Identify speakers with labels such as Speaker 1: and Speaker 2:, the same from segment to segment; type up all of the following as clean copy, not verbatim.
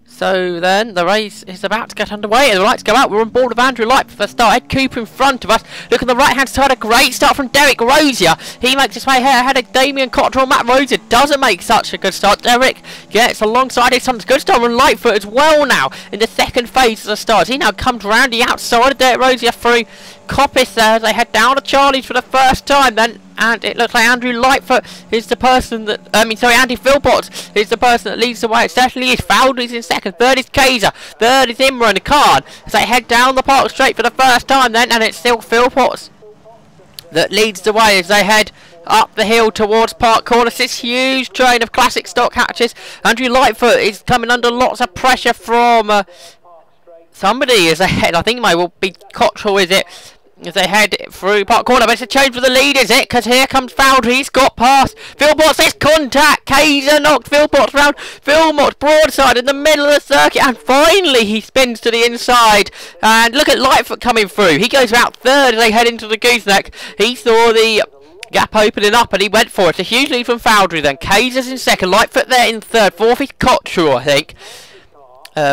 Speaker 1: So then, the race is about to get underway. The lights go out. We're on board with Andrew Lightfoot for the start. Ed Cooper in front of us. Look on the right-hand side. A great start from Derek Rosier. He makes his way here ahead of Damien Cottrell. Matt Rosier doesn't make such a good start. Derek gets alongside his son's good start from Lightfoot as well now in the second phase of the start. He now comes round the outside of Derek Rosier through Coppice there as they head down to Charlie's for the first time then. And it looks like Andrew Lightfoot is the person that, Andy Philpotts is the person that leads the way. It certainly is. Fowler's in second. Third is Kaiser. Third is Imran Khan as they head down the park straight for the first time then. And it's still Philpotts that leads the way as they head up the hill towards Park Corner. This huge train of classic stock hatches. Andrew Lightfoot is coming under lots of pressure from somebody as they head. I think it might well be Cottrell, is it? As they head through Park Corner, but it's a change for the lead, is it? Because here comes Fowler, he's got past. Philpotts says contact. Kaiser knocked Philpotts round. Philpotts broadside in the middle of the circuit, and finally he spins to the inside. And look at Lightfoot coming through. He goes out third as they head into the gooseneck. He saw the gap opening up and he went for it. A huge lead from Fowler then. Kaiser's in second. Lightfoot there in third. Fourth is Cottrell, I think.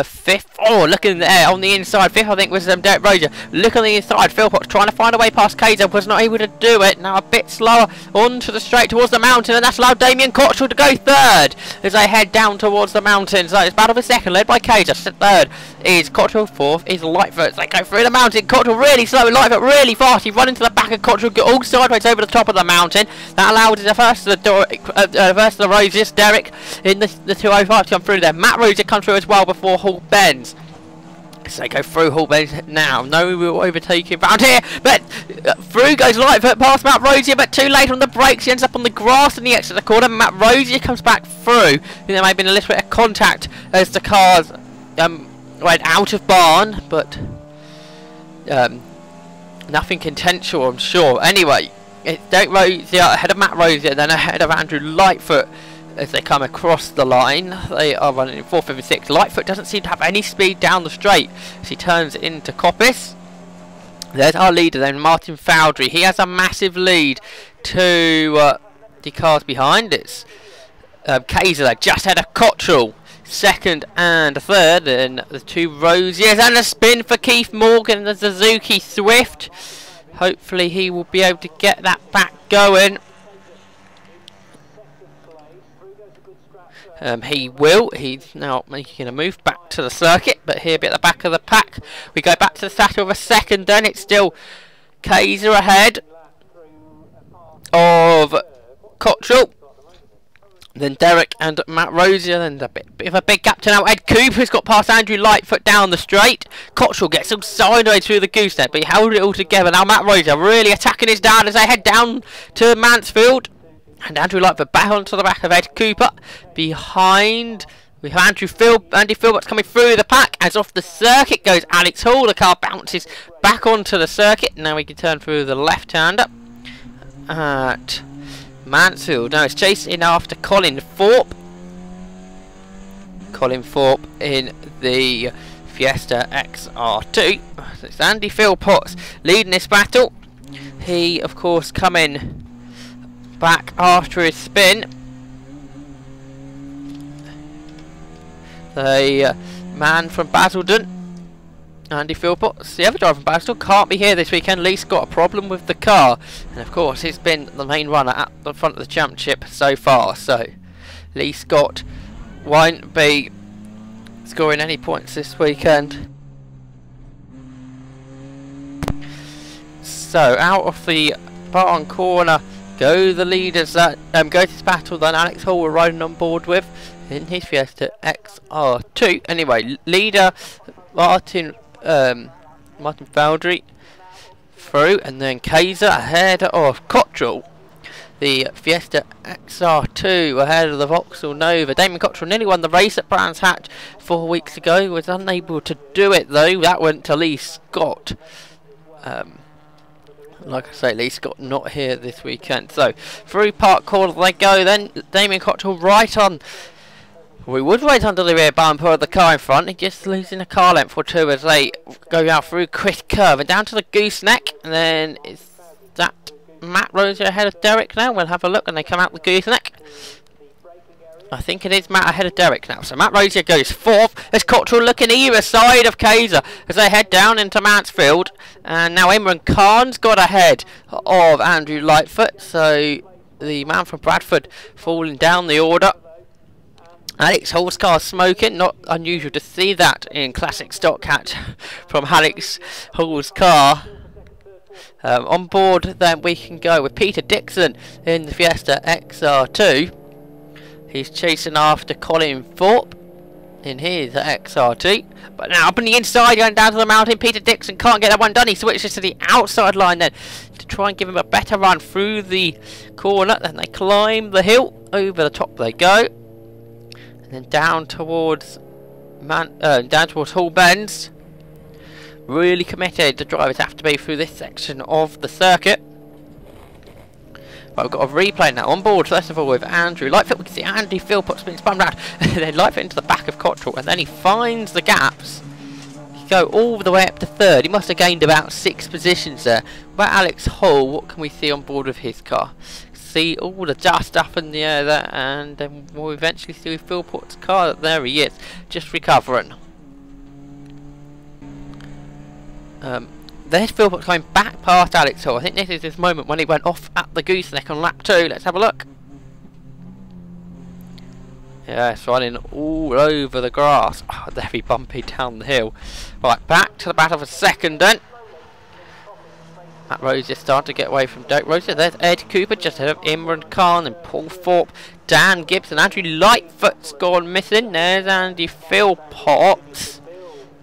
Speaker 1: Fifth, looking there on the inside. Fifth, I think, was Derek Rosier. Look on the inside. Philpotts trying to find a way past Kaiser, was not able to do it. Now a bit slower onto the straight towards the mountain, and that's allowed Damien Cottrell to go third as they head down towards the mountain. So it's battle for second, led by Kaiser. Third is Cottrell. Fourth is Lightfoot. They go through the mountain. Cottrell really slow, Lightfoot really fast. He run into the back of Cottrell, go all sideways over the top of the mountain. That allowed the first of the Rosiers, Derek, in the 205 to come through there. Matt Rosier comes through as well before Hall bends. So they go through Hall bends now. No real overtaking round here, but through goes Lightfoot past Matt Rosier, but too late on the brakes. He ends up on the grass in the exit of the corner. Matt Rosier comes back through. There may have been a little bit of contact as the cars went out of barn, but nothing consensual, I'm sure. Anyway, it's Derek Rosier ahead of Matt Rosier, then ahead of Andrew Lightfoot. As they come across the line, they are running in 4th, 5th and 6th. Lightfoot doesn't seem to have any speed down the straight as he turns into Coppice. There's our leader then, Martin Fowdry. He has a massive lead to the cars behind. It's Kaiser there, just ahead of Cottrell. Second and third, and the two Rosiers, and a spin for Keith Morgan, the Suzuki Swift. Hopefully he will be able to get that back going. He will. He's now making a move back to the circuit, but here at the back of the pack, we go back to the saddle of a second. Then it's still Kaiser ahead of Cottrell. Then Derek and Matt Rosier, and a bit of a big gap to now. Ed Cooper's got past Andrew Lightfoot down the straight. Cottrell gets him sideways through the gooseneck, but he held it all together. Now Matt Rosier really attacking his dad as they head down to Mansfield. And Andrew Lightfoot back onto the back of Ed Cooper. Behind, we have Andy Philpotts coming through the pack. As off the circuit goes Alex Hall. The car bounces back onto the circuit. Now we can turn through the left-hander at Mansfield. Now it's chasing after Colin Thorpe. Colin Thorpe in the Fiesta XR2. It's Andy Philpotts leading this battle. He, of course, coming back after his spin. The man from Basildon, Andy Philpotts, the other driver from Basildon, can't be here this weekend. Lee's got a problem with the car, and of course he's been the main runner at the front of the championship so far, so Lee Scott won't be scoring any points this weekend. So out of the barn corner go the leaders that go to this battle that Alex Hall were riding on board with in his Fiesta XR2. Anyway, leader Martin Fowdry through, and then Kaiser ahead of Cottrell. The Fiesta XR2 ahead of the Vauxhall Nova. Damien Cottrell nearly won the race at Brands Hatch 4 weeks ago. Was unable to do it though. That went to Lee Scott. Like I say, Lee Scott not here this weekend. So through Park Corner they go. Then Damien Cottrell right on. We would wait under the rear bumper of the car in front. He's just losing a car length or two as they go out through Chris Curve and down to the gooseneck. And then is that Matt Rosier ahead of Derek now? We'll have a look when they come out the gooseneck. I think it is Matt ahead of Derek now. So Matt Rosier goes fourth. There's Cottrell looking either side of Kaiser as they head down into Mansfield. And now Imran Khan's got ahead of Andrew Lightfoot. So the man from Bradford falling down the order. Alex Hall's car smoking. Not unusual to see that in classic stock catch from Alex Hall's car. On board then we can go with Peter Dixon in the Fiesta XR2. He's chasing after Colin Thorpe in his XR2. But now up on the inside, going down to the mountain, Peter Dixon can't get that one done. He switches to the outside line then to try and give him a better run through the corner. Then they climb the hill. Over the top they go. And then down towards Hall Bends. Really committed the drivers have to be through this section of the circuit. But we've got a replay now on board, first of all with Andrew Lightfoot. We can see Andy Philpott's been spun round, and then Lightfoot into the back of Cottrell, and then he finds the gaps. He go all the way up to third. He must have gained about 6 positions there. About Alex Hall, what can we see on board of his car? See all the dust up in the air there, and then we'll eventually see Philpott's car. There he is, just recovering. There's Philpott going back past Alex Hall. I think this is his moment when he went off at the gooseneck on lap 2. Let's have a look. Yeah, it's running all over the grass. Oh, very bumpy down the hill. Right, back to the battle for second then. Matt Rosier starting to get away from Derek Rosier. There's Ed Cooper just ahead of Imran Khan and Paul Thorpe. Dan Gibson. Andrew Lightfoot's gone missing. There's Andy Philpott.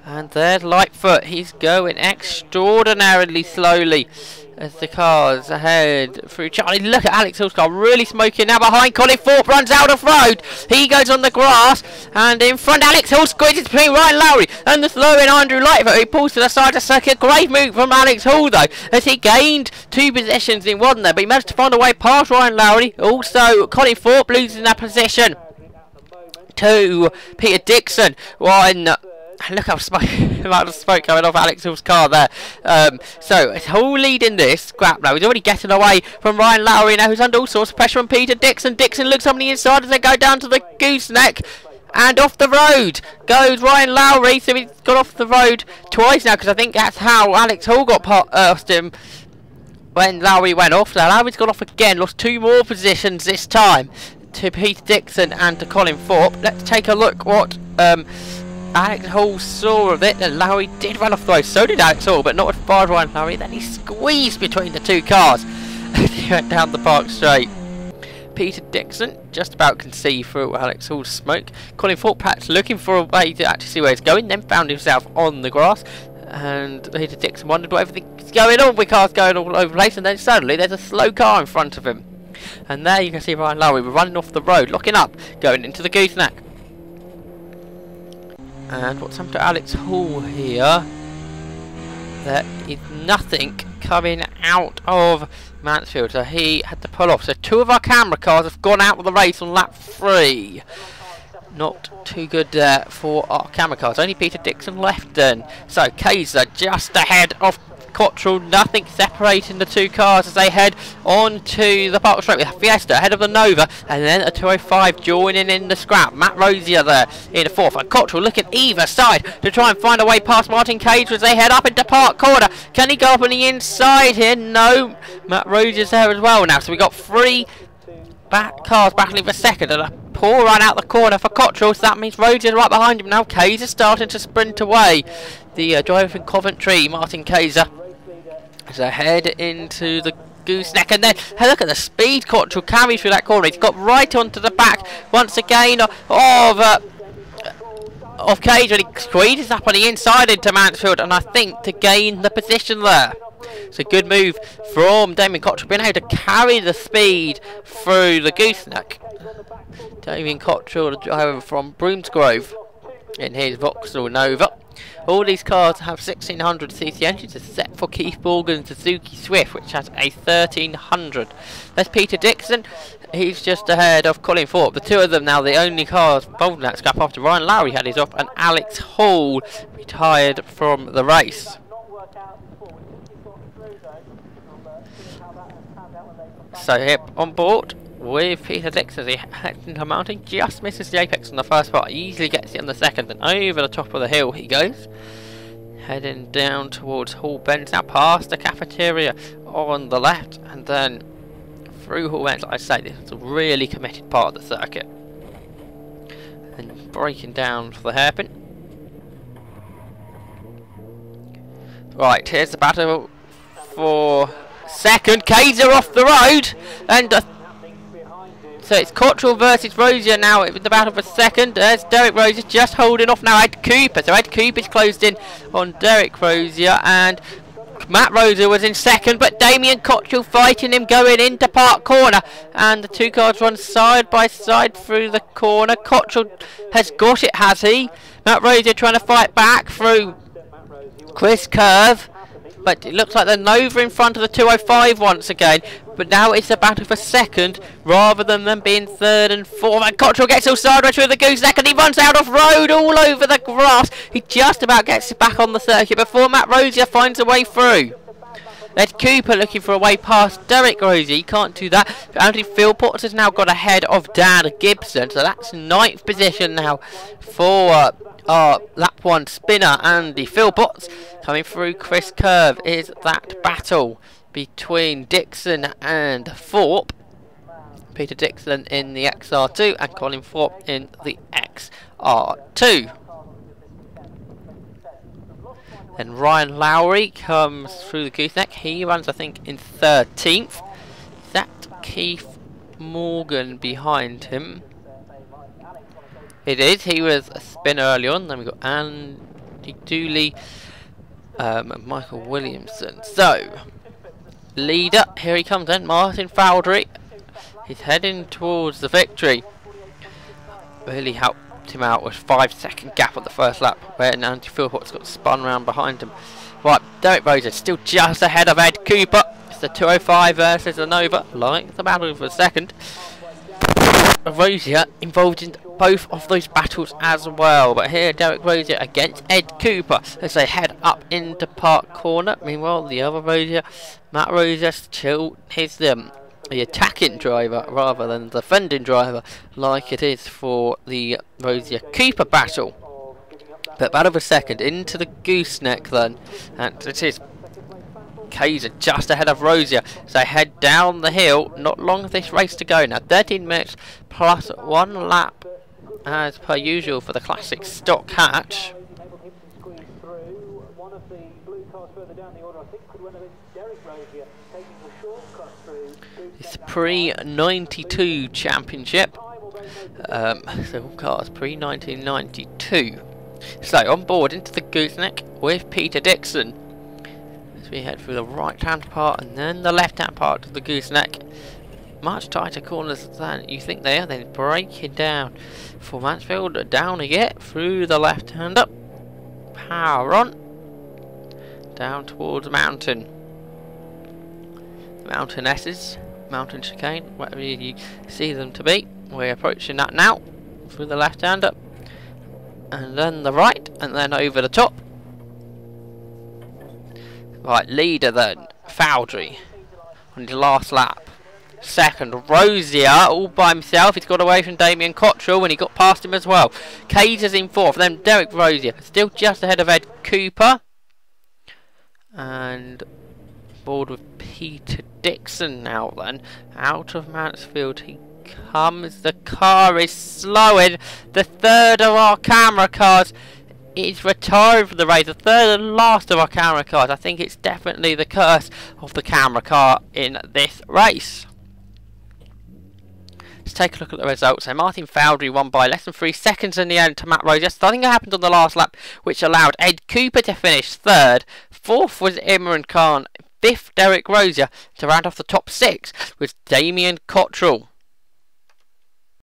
Speaker 1: And there's Lightfoot. He's going extraordinarily slowly as the cars ahead through Charlie. Look at Alex Hall's car, really smoking now behind. Colin Thorpe runs out of road. He goes on the grass, and in front Alex Hall squeezes between Ryan Lowry and the slowing Andrew Lightfoot. He pulls to the side of the circuit. Great move from Alex Hall though, as he gained 2 positions in one there, but he managed to find a way past Ryan Lowry. Also Colin Thorpe losing that position to Peter Dixon. Look how amount of smoke coming off Alex Hall's car there. So it's Hall leading this scrap now. He's already getting away from Ryan Lowry now, who's under all sorts of pressure from Peter Dixon. Dixon looks on the inside as they go down to the gooseneck. And off the road goes Ryan Lowry. So he's got off the road twice now, because I think that's how Alex Hall got past him when Lowry went off. Now Lowry's got off again, lost 2 more positions this time to Peter Dixon and to Colin Thorpe. Let's take a look what Alex Hall saw of it, and Lowry did run off the road. So did Alex Hall, but not as far as Ryan Lowry. Then he squeezed between the 2 cars as he went down the park straight. Peter Dixon just about can see through Alex Hall's smoke. Colin Thorpe perhaps looking for a way to actually see where he's going, then found himself on the grass. And Peter Dixon wondered what everything's going on with cars going all over the place, and then suddenly there's a slow car in front of him. And there you can see Ryan Lowry running off the road, locking up, going into the gooseneck. And what's happened to Alex Hall here? There is nothing coming out of Mansfield, so he had to pull off. So 2 of our camera cars have gone out of the race on lap 3. Not too good for our camera cars. Only Peter Dixon left then. So Kaiser just ahead of Cottrell, nothing separating the 2 cars as they head on to the park straight with Fiesta ahead of the Nova, and then a 205 joining in the scrap. Matt Rosier there in the 4th, and Cottrell looking either side to try and find a way past Martin Cage as they head up into Park Corner. Can he go up on the inside here? No, Matt Rosier's there as well now, so we got 3 cars battling for second, and a poor run out the corner for Cottrell, so that means Rosier's right behind him now. Kaiser starting to sprint away. The driver from Coventry, Martin Kaiser, as they head into the gooseneck, and then hey, look at the speed Cottrell carries through that corner. He's got right onto the back once again of Cage, and he squeezes up on the inside into Mansfield, and I think to gain the position there. So good move from Damien Cottrell, being able to carry the speed through the gooseneck. Damien Cottrell, the driver from Broomsgrove, in his Vauxhall Nova. All these cars have 1600cc engines except for Keith Morgan's Suzuki Swift, which has a 1300. There's Peter Dixon. He's just ahead of Colin Thorpe. The 2 of them now the only cars involved in that scrap after Ryan Lowry had his off, and Alex Hall retired from the race. So here on board with Peter Dixon as he heads into the mountain. Just misses the apex on the first part. He easily gets it on the second, and over the top of the hill he goes. Heading down towards Hall Bends now, past the cafeteria on the left, and then through Hall Bends. Like I say, this is a really committed part of the circuit. And breaking down for the hairpin. Right, here's the battle for second. Kaiser off the road, and so it's Cottrell versus Rosier now with the battle for second. There's Derek Rosier just holding off now Ed Cooper. So Ed Cooper's closed in on Derek Rosier, and Matt Rosier was in second, but Damien Cottrell fighting him going into Park Corner, and the two cars run side by side through the corner. Cottrell has got it, has he? Matt Rosier trying to fight back through Chris Curve, but it looks like they're Nova in front of the 205 once again. But now it's a battle for second rather than them being third and fourth. And Cottrell gets all sideways through the gooseneck, and he runs out of road all over the grass. He just about gets back on the circuit before Matt Rosier finds a way through. Ed Cooper looking for a way past Derek Rosier. He can't do that. But Andy Philpotts has now got ahead of Dan Gibson. So that's 9th position now for lap 1 spinner Andy Philpotts. Coming through Chris Curve is that battle between Dixon and Thorpe. Peter Dixon in the XR2 and Colin Thorpe in the XR2. Then Ryan Lowry comes through the gooseneck. He runs, I think, in 13th. Is that Keith Morgan behind him? It is. He was a spinner early on. Then we've got Andy Dooley and Michael Williamson. So, leader, here he comes then, Martin Fowdery. He's heading towards the victory. Really helped him out with 5-second gap on the first lap, where Andy Philpotts got spun round behind him. Right, Derek Rosier still just ahead of Ed Cooper. It's the 205 versus the Nova, like the battle for second. Rosier involved in both of those battles as well, but here Derek Rosier against Ed Cooper as they head up into Park Corner. Meanwhile, the other Rosier, Matt Rosier, still is the attacking driver rather than the defending driver, like it is for the Rosier Cooper battle. But battle for second into the gooseneck then, and it is Kaiser just ahead of Rosier. So they head down the hill. Not long of this race to go now. 13 minutes plus 1 lap as per usual for the classic stock hatch. It's pre-92 championship. So all cars pre-1992. So on board into the gooseneck with Peter Dixon. As we head through the right hand part and then the left hand part of the gooseneck. Much tighter corners than you think they are. Then breaking down for Mansfield. Down again through the left hand up. Power on. Down towards Mountain. Mountain S's. Mountain chicane. Whatever you see them to be. We're approaching that now. Through the left hand up. And then the right. And then over the top. Right, leader then. Fowdery. On the last lap. Second, Rosier, all by himself. He's got away from Damien Cottrell when he got past him as well. Kaiser's in fourth. Then Derek Rosier, still just ahead of Ed Cooper. And board with Peter Dixon now then. Out of Mansfield he comes. The car is slowing. The third of our camera cars is retired from the race. The third and last of our camera cars. I think it's definitely the curse of the camera car in this race. Let's take a look at the results. So Martin Fowdery won by less than 3 seconds in the end to Matt Rosier. Something happened on the last lap which allowed Ed Cooper to finish third. Fourth was Imran Khan. Fifth, Derek Rosier, to round off the top 6 with Damien Cottrell.